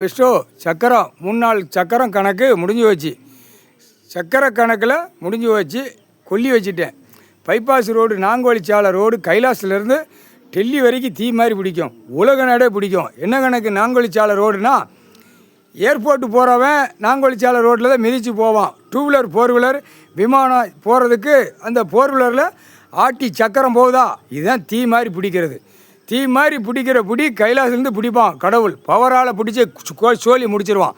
Bairstow சக்கரம் 3 நாள் சக்கரம் கணக்கு முடிஞ்சு வச்சு சக்கரை கணக்கில் முடிஞ்சு வச்சு கொல்லி வச்சுட்டேன். பைபாஸ் ரோடு நாங்கோலிச்சாலை ரோடு கைலாசிலேருந்து டெல்லி வரைக்கும் தீ மாதிரி பிடிக்கும். உலக நாடே பிடிக்கும். என்ன கணக்கு நாங்கோலிச்சாலை ரோடுனா ஏர்போர்ட்டு போகிறவன் நாங்கோலிச்சாலை ரோட்டில் தான் மிதித்து போவான். 2 வீலர் 4 வீலர் விமானம் போகிறதுக்கு அந்த 4 வீலரில் ஆட்டி சக்கரம் போகுதா, இதுதான் தீ மாதிரி பிடிக்கிறது. தீ மாதிரி பிடிக்கிற பிடி கைலாசிலேருந்து பிடிப்பான் கடவுள். பவரால் பிடிச்சி சோழி முடிச்சிருவான்.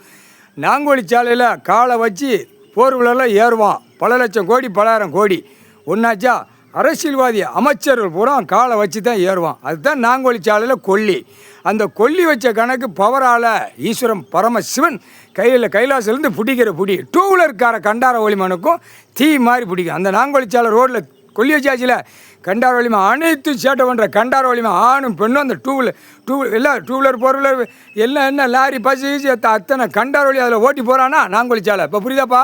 நாங்கோலிச்சாலையில் காலை வச்சு 4 வீலரில் ஏறுவான். பல லட்சம் கோடி பலாயிரம் கோடி ஒன்றாச்சா. அரசியல்வாதி அமைச்சர்கள் பூரா காலை வச்சு தான் ஏறுவான். அதுதான் நாங்கோலிச்சாலையில் கொல்லி. அந்த கொல்லி வச்ச கணக்கு பவரால் ஈஸ்வரன் பரமசிவன் கைலாசிலேருந்து பிடிக்கிற பிடி 2 வீலர்கார கண்டார ஒளிமனுக்கும் தீ மாதிரி பிடிக்கும். அந்த நாங்கோலிச்சாலை ரோட்டில் கொல்லி வச்சாச்சில் கண்டார வலிமை அனைத்தும் சேட்டை பண்ணுற கண்டார வலிமை ஆணும் பெண்ணும் அந்த 2 வீலர் எல்லாம் 2 வீலர் 4 வீலர் எல்லாம் என்ன லாரி பஸ் அத்தனை கண்டார வலி அதில் ஓட்டி போகிறான்னா நாங்கோலிச்சாலை. இப்போ புரியுதாப்பா?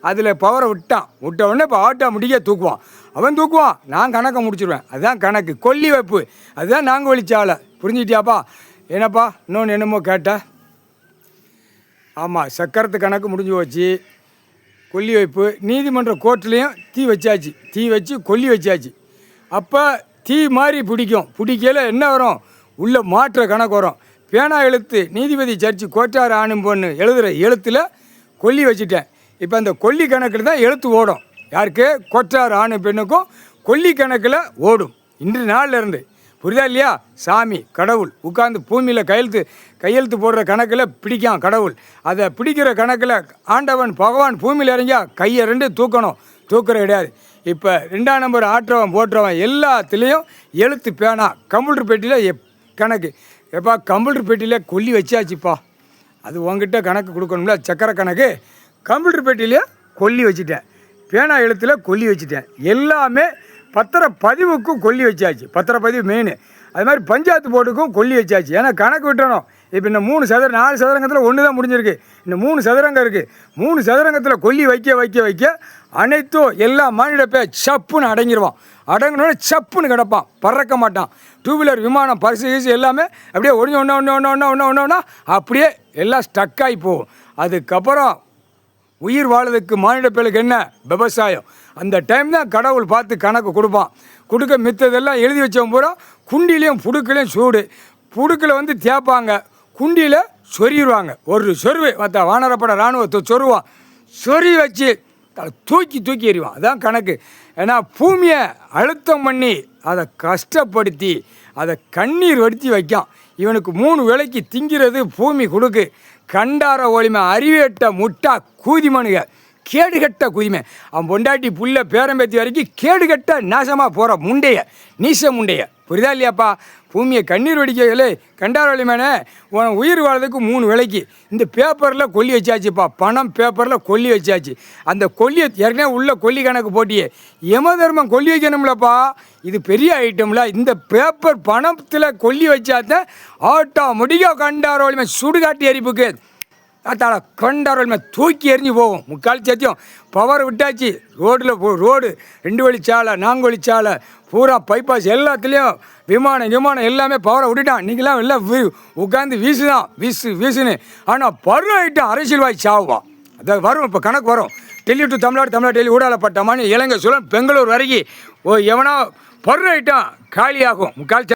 அதில் பவரை விட்ட உடனே இப்போ ஆட்டோ முடிக்க தூக்குவான். அவன் தூக்குவான், நான் கணக்கை முடிச்சிடுவேன். அதுதான் கணக்கு கொல்லி வைப்பு. அதுதான் நாங்கோலிச்சாலை. புரிஞ்சுக்கிட்டியாப்பா? என்னப்பா இன்னொன்று என்னமோ கேட்ட? ஆமாம், சக்கரத்து கணக்கு முடிஞ்சு போச்சு. கொல்லி வைப்பு நீதிமன்ற கோர்ட்லேயும் தீ வச்சாச்சு. தீ வச்சு கொல்லி வச்சாச்சு. அப்போ தீ மாதிரி பிடிக்கல என்ன வரும்? உள்ள மாற்ற கணக்கு வரும். பேனா எழுத்து நீதிபதி ஜட்ஜி கோட்டார் ஆணும் பொண்ணு எழுதுகிற எழுத்தில் கொல்லி வச்சுட்டேன். இப்போ அந்த கொல்லி கணக்கில் தான் எழுத்து ஓடும். யாருக்கு? கோட்டார் ஆணு பெண்ணுக்கும் கொல்லி கணக்கில் ஓடும் இன்று நாள்லேருந்து. புரியுதா இல்லையா? சாமி கடவுள் உட்காந்து பூமியில் கையெழுத்து போடுற கணக்கில் பிடிக்கான் கடவுள். அதை பிடிக்கிற கணக்கில் ஆண்டவன் பகவான் பூமியில் இறங்கியா கையை 2 தூக்கணும். தூக்குற கிடையாது. இப்போ 2ஆம் நம்பர் ஆட்டுறவன் போட்டுறவன் எல்லாத்துலேயும் எழுத்து பேனா. கம்ப்யூட்டர் பெட்டியில் கணக்கு. எப்பா கம்ப்யூட்டர் பெட்டியில் கொல்லி வச்சாச்சுப்பா. அது உங்ககிட்ட கணக்கு கொடுக்கணும்ல. சக்கரை கணக்கு கம்ப்யூட்டர் பெட்டியிலே கொல்லி வச்சுட்டேன். பேனா எழுத்தில் கொல்லி வச்சுட்டேன். எல்லாமே பத்திரப்பதிவுக்கும் கொல்லி வச்சாச்சு. பத்திரப்பதிவு மெயின். அது மாதிரி பஞ்சாயத்து போர்டுக்கும் கொல்லி வச்சாச்சு. ஏன்னா கணக்கு விட்டணும். இப்போ இந்த 4 சதுரங்கத்தில் ஒன்று தான் முடிஞ்சிருக்கு. இந்த 3 சதுரங்கம் இருக்குது. 3 சதுரங்கத்தில் கொல்லி வைக்க அனைத்தும் எல்லா மாநில சப்புன்னு அடங்கிடுவான். அடங்கினோடனே சப்புன்னு கிடப்பான், பறக்க மாட்டான். 2 வீலர் விமானம் பரிசு எல்லாமே அப்படியே ஒன்று அப்படியே எல்லாம் ஸ்டக்காகி போகும். அதுக்கப்புறம் உயிர் வாழ்றதுக்கு மாநில பேருக்கு என்ன? விவசாயம். அந்த டைம் தான் கடவுள் பார்த்து கணக்கு கொடுக்க மித்ததெல்லாம் எழுதி வச்சவன் பூரா குண்டிலையும் புடுக்கலையும் சூடு. புடுக்கில் வந்து தேய்ப்பாங்க, குண்டியில் சொருகிடுவாங்க. ஒரு சொருவு மற்ற வானரப்பட இராணுவத்தை சொருவான். சொருவி வச்சு தூக்கி எறிவான். அதான் கணக்கு. ஏன்னா பூமியை அழுத்தம் பண்ணி அதை கஷ்டப்படுத்தி அதை கண்ணீர் வடித்து வைக்கான். இவனுக்கு 3 வேளைக்கு திங்கிறது பூமி கொடுக்கு. கண்டார ஒளிமை அறிவேட்ட முட்டா கூதிமனுக கேடுகட்ட குதிமை. அவன் பொண்டாட்டி புள்ள பேரம்பேத்தி வரைக்கும் கேடுகட்ட நாசமாக போகிற நீச முண்டைய. புரியுதா இல்லையாப்பா? பூமியை கண்ணீர் வடிக்கலே கண்டார ஒளிமேனே உன் உயிர் வாழ்றதுக்கு 3 வேளைக்கு இந்த பேப்பரில் கொல்லி வச்சாச்சுப்பா. பணம் பேப்பரில் கொல்லி வச்சாச்சு. அந்த கொல்லியை ஏற்கனவே உள்ள கொல்லி கணக்கு போட்டியே யம தர்மம் கொல்லி வைக்கணும்லப்பா. இது பெரிய ஐட்டம்ல. இந்த பேப்பர் பணத்தில் கொல்லி வச்சாதான் ஆட்டோமேட்டிக்காக கண்டார ஒளிமை சுடுகாட்டி எரிப்புக்கு அத்தால கண்டாரோல்மே தூக்கி எரிஞ்சு போகும். 3/4 சத்தியம் பவர் விட்டாச்சு. ரோடு 2 வழிச்சாலை நாங்கோலிச்சாலை பூரா பைபாஸ் எல்லாத்துலேயும் விமானம் எல்லாமே பவரை விட்டுட்டான். நீங்களாம் எல்லாம் உட்காந்து வீசுன்னு. ஆனால் பருவ ஐட்டம் அரசியல்வாதி சாவுவான். அதாவது வரும். இப்போ கணக்கு வரும். டெல்லி டு தமிழ்நாடு டெல்லி ஊடாலப்பட்டமானு இலங்கை சுழன் பெங்களூர் வரைக்கும் எவனா பருவ ஐட்டம் காலியாகும். 3/4